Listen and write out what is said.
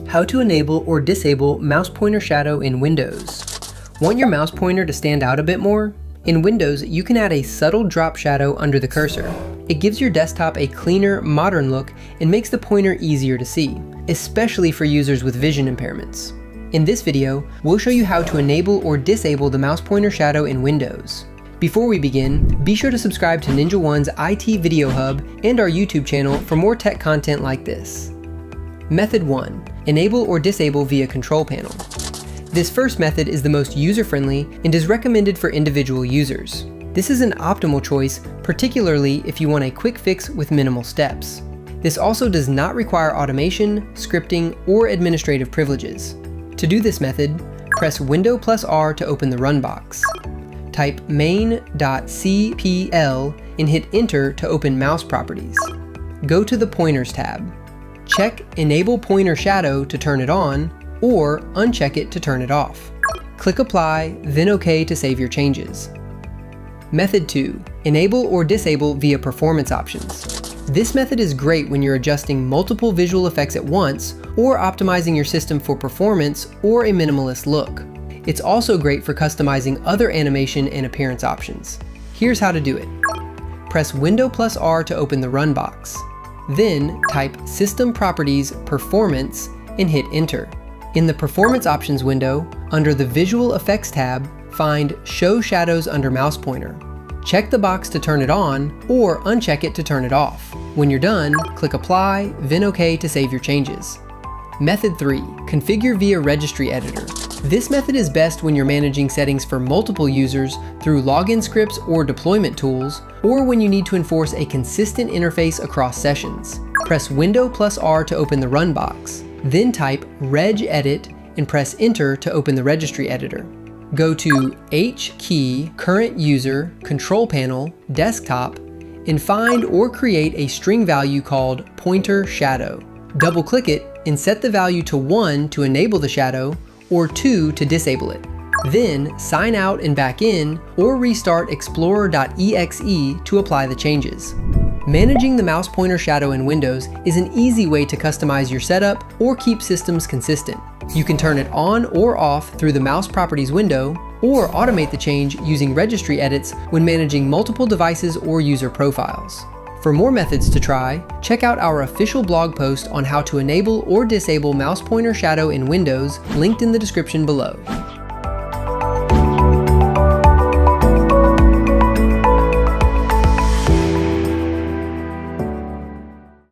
How to enable or disable mouse pointer shadow in Windows. Want your mouse pointer to stand out a bit more? In Windows, you can add a subtle drop shadow under the cursor. It gives your desktop a cleaner, modern look and makes the pointer easier to see, especially for users with vision impairments. In this video, we'll show you how to enable or disable the mouse pointer shadow in Windows. Before we begin, be sure to subscribe to Ninja One's IT Video Hub and our YouTube channel for more tech content like this. Method 1. Enable or disable via control panel. This first method is the most user-friendly and is recommended for individual users. This is an optimal choice, particularly if you want a quick fix with minimal steps. This also does not require automation, scripting, or administrative privileges. To do this method, press Window+R to open the Run box. Type main.cpl and hit Enter to open Mouse Properties. Go to the Pointers tab. Check Enable Pointer Shadow to turn it on, or uncheck it to turn it off. Click Apply, then OK to save your changes. Method 2. Enable or disable via performance options. This method is great when you're adjusting multiple visual effects at once or optimizing your system for performance or a minimalist look. It's also great for customizing other animation and appearance options. Here's how to do it. Press Window+R to open the Run box. Then type System Properties Performance and hit Enter. In the Performance Options window, under the Visual Effects tab, find Show Shadows under Mouse Pointer. Check the box to turn it on, or uncheck it to turn it off. When you're done, click Apply, then OK to save your changes. Method 3. Configure via Registry Editor. This method is best when you're managing settings for multiple users through login scripts or deployment tools, or when you need to enforce a consistent interface across sessions. Press Window+R to open the Run box. Then type regedit and press Enter to open the Registry Editor. Go to H key, Current User, Control Panel, Desktop, and find or create a string value called Pointer Shadow. Double-click it and set the value to 1 to enable the shadow, or 2 to disable it. Then sign out and back in, or restart Explorer.exe to apply the changes. Managing the mouse pointer shadow in Windows is an easy way to customize your setup or keep systems consistent. You can turn it on or off through the Mouse Properties window, or automate the change using registry edits when managing multiple devices or user profiles. For more methods to try, check out our official blog post on how to enable or disable mouse pointer shadow in Windows, linked in the description below.